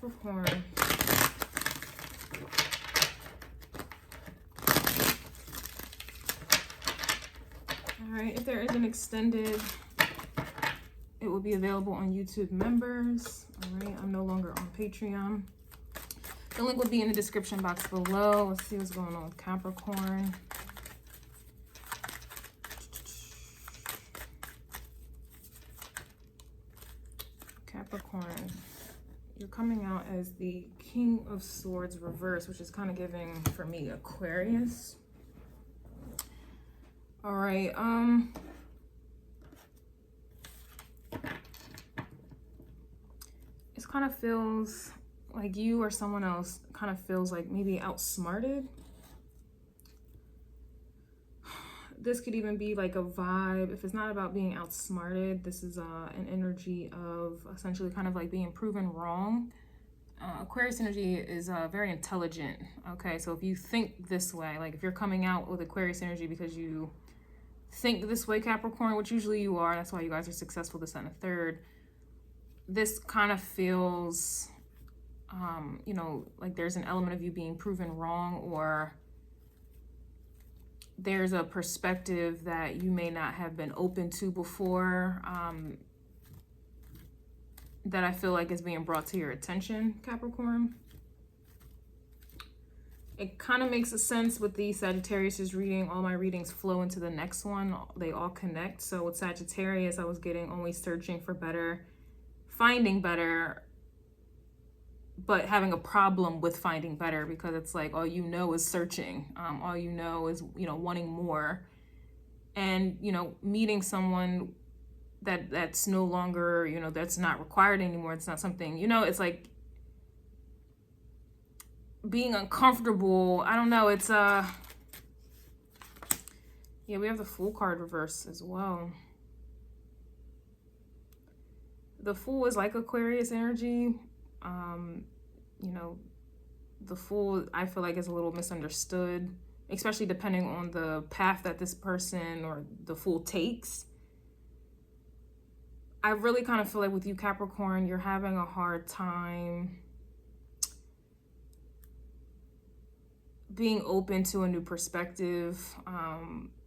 Capricorn. All right, if there is an extended, it will be available on YouTube members. All right, I'm no longer on Patreon. The link will be in the description box below. Let's see what's going on with Capricorn. Capricorn, you're coming out as the King of Swords reverse, which is kind of giving, for me, Aquarius. All right, it kind of feels like you or someone else kind of feels like maybe outsmarted. This could even be like a vibe. If it's not about being outsmarted, this is an energy of essentially kind of like being proven wrong. Aquarius energy is very intelligent. Okay, so if you think this way, like if you're coming out with Aquarius energy because you think this way, Capricorn, which usually you are, that's why you guys are successful this and a third. This kind of feels, you know, like there's an element of you being proven wrong, or there's a perspective that you may not have been open to before, that I feel like is being brought to your attention, Capricorn. It kind of makes a sense with the Sagittarius reading. All my readings flow into the next one. They all connect. So with Sagittarius, I was getting always searching for better, finding better, but having a problem with finding better, because it's like all you know is searching. All you know is, you know, wanting more. And, you know, meeting someone that's no longer, you know, that's not required anymore. It's not something, you know, it's like being uncomfortable. I don't know. It's, yeah, we have the Fool card reverse as well. The Fool is like Aquarius energy. You know, the Fool, I feel like, is a little misunderstood, especially depending on the path that this person or the Fool takes. I really kind of feel like with you, Capricorn, you're having a hard time being open to a new perspective.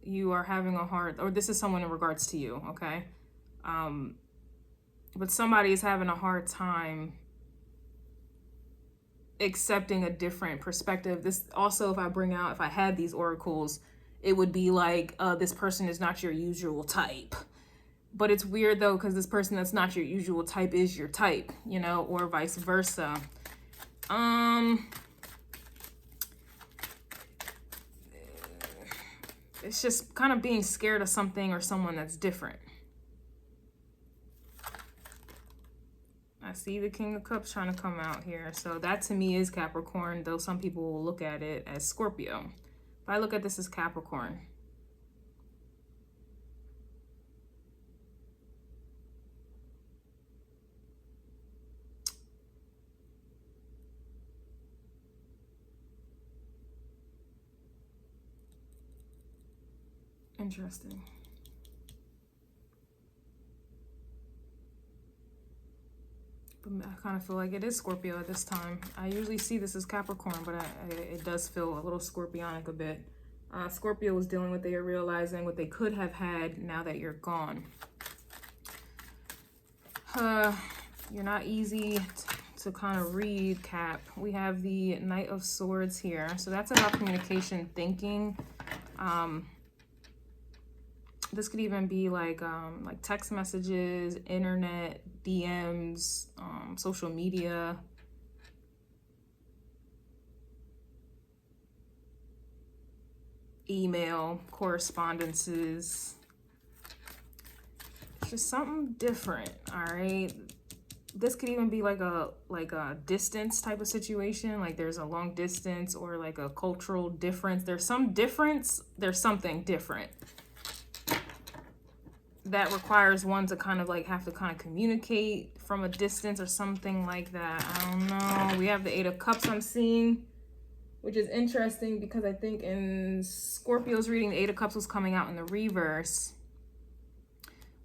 You are having a hard, or this is someone in regards to you, okay? But somebody is having a hard time accepting a different perspective. This also, if I had these oracles, it would be like, this person is not your usual type. But it's weird though, because this person that's not your usual type is your type, you know, or vice versa. It's just kind of being scared of something or someone that's different. I see the King of Cups trying to come out here. So that to me is Capricorn, though some people will look at it as Scorpio. If I look at this as Capricorn. Interesting. I kind of feel like it is Scorpio at this time. I usually see this as Capricorn, but it does feel a little Scorpionic a bit. Scorpio was dealing with, they are realizing what they could have had now that you're gone. You're not easy to kind of read, Cap. We have the Knight of Swords here. So that's about communication, thinking. This could even be like text messages, internet, DMs, social media. Email, correspondences. It's just something different, all right? This could even be like a distance type of situation. Like there's a long distance or like a cultural difference. There's some difference. There's something different that requires one to kind of like have to kind of communicate from a distance or something like that. I don't know. We have the Eight of Cups I'm seeing, which is interesting because I think in Scorpio's reading, the Eight of Cups was coming out in the reverse.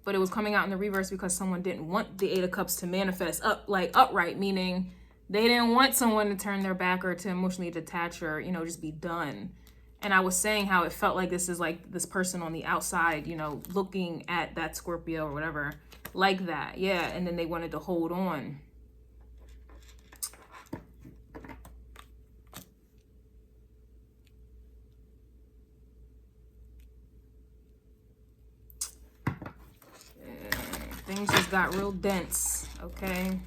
But it was coming out in the reverse because someone didn't want the Eight of Cups to manifest upright, meaning They didn't want someone to turn their back or to emotionally detach or, you know, just be done. And I was saying how it felt like this is like this person on the outside, you know, looking at that Scorpio or whatever, like that. Yeah. And then they wanted to hold on. Things just got real dense, okay?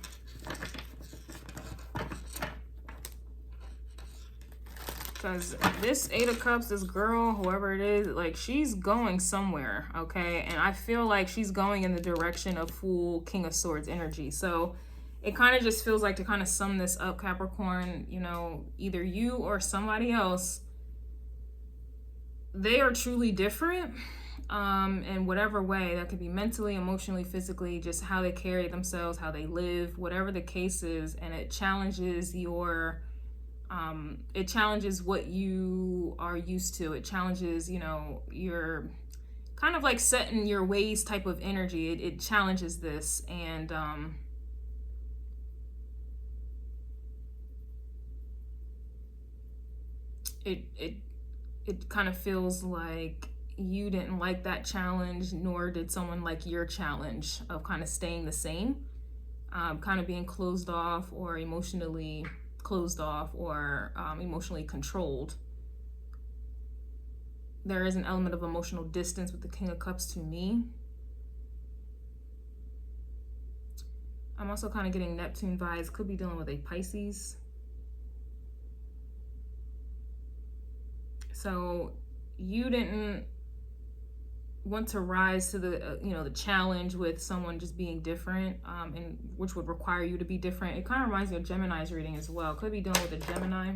Because this Eight of Cups, this girl, whoever it is, like, she's going somewhere, okay? And I feel like she's going in the direction of full King of Swords energy. So it kind of just feels like, to kind of sum this up, Capricorn, you know, either you or somebody else, they are truly different. In whatever way, that could be mentally, emotionally, physically, just how they carry themselves, how they live, whatever the case is. And it challenges your, it challenges what you are used to. It challenges, you know, your kind of like set in your ways type of energy. It challenges this. And, it kind of feels like you didn't like that challenge, nor did someone like your challenge of kind of staying the same, kind of being closed off or emotionally closed off or emotionally controlled. There is an element of emotional distance with the King of Cups to me. I'm also kind of getting Neptune vibes. Could be dealing with a Pisces. So you didn't want to rise to the you know, the challenge with someone just being different, and which would require you to be different. It kind of reminds me of Gemini's reading as well. Could be dealing with a Gemini,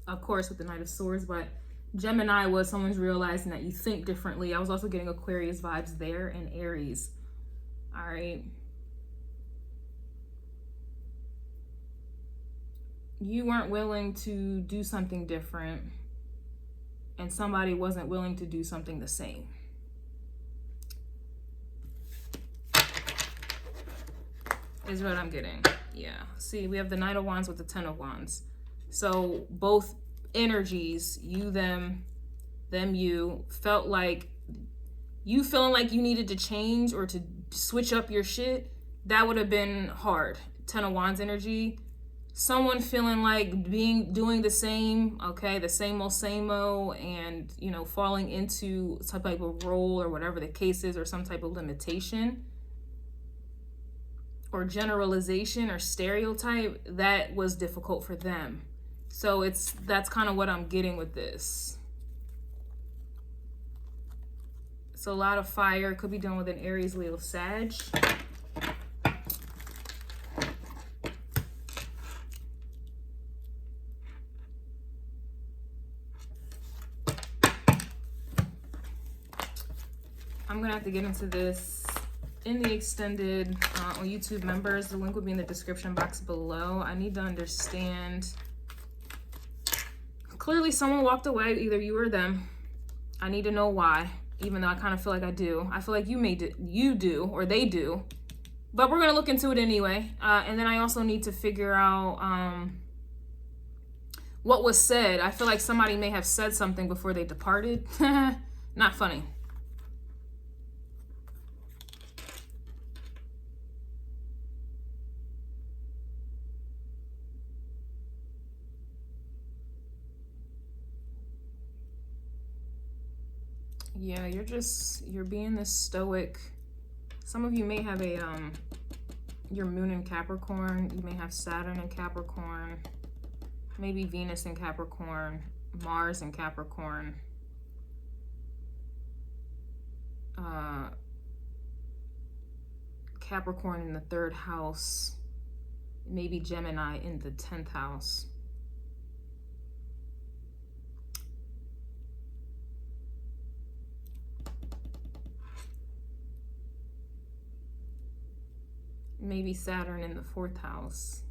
of course, with the Knight of Swords, but Gemini was someone's realizing that you think differently. I was also getting Aquarius vibes there, and Aries. All right, you weren't willing to do something different, and somebody wasn't willing to do something the same. Is what I'm getting. Yeah. See, we have the Knight of Wands with the Ten of Wands. So both energies, you, them, you, felt like you feeling like you needed to change or to switch up your shit. That would have been hard. Ten of Wands energy. Someone feeling like doing the same, okay, the same old, and, you know, falling into some type of role or whatever the case is, or some type of limitation or generalization or stereotype, that was difficult for them. So that's kind of what I'm getting with this. So a lot of fire. Could be dealing with an Aries, Leo, Sag. I'm gonna have to get into this in the extended on YouTube members. The link will be in the description box below. I need to understand. Clearly someone walked away, either you or them. I need to know why, even though I kind of feel like I do. I feel like you do, or they do. But we're gonna look into it anyway. And then I also need to figure out what was said. I feel like somebody may have said something before they departed. Not funny. Yeah, you're being this stoic. Some of you may have a your moon in Capricorn. You may have Saturn in Capricorn, maybe Venus in Capricorn, Mars in Capricorn, Capricorn in the 3rd house, maybe Gemini in the 10th house. Maybe Saturn in the 4th house.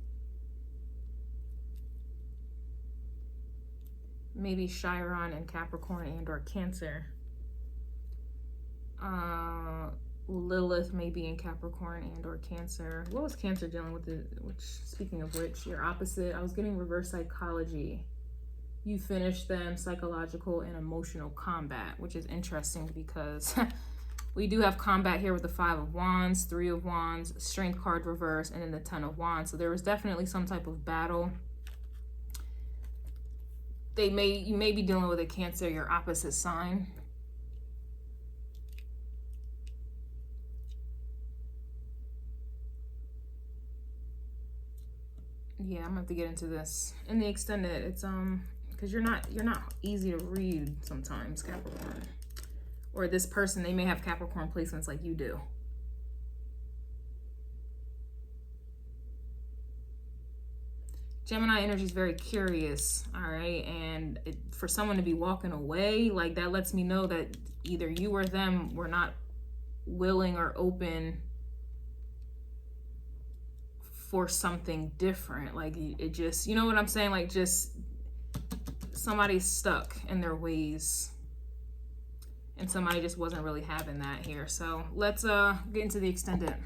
Maybe Chiron in Capricorn and or Cancer. Lilith may be in Capricorn and or Cancer. What was Cancer dealing with? Which, speaking of which, your opposite. I was getting reverse psychology. You finished them psychological and emotional combat, which is interesting because we do have combat here with the 5 of Wands, 3 of Wands, Strength card reverse, and then the 10 of Wands. So there was definitely some type of battle. You may be dealing with a Cancer, your opposite sign. Yeah, I'm gonna have to get into this in the extended. It's because you're not easy to read sometimes, Capricorn. Or this person, they may have Capricorn placements like you do. Gemini energy is very curious, all right? And for someone to be walking away, like that lets me know that either you or them were not willing or open for something different. Like it just, you know what I'm saying? Like just somebody's stuck in their ways and somebody just wasn't really having that here. So let's get into the extended.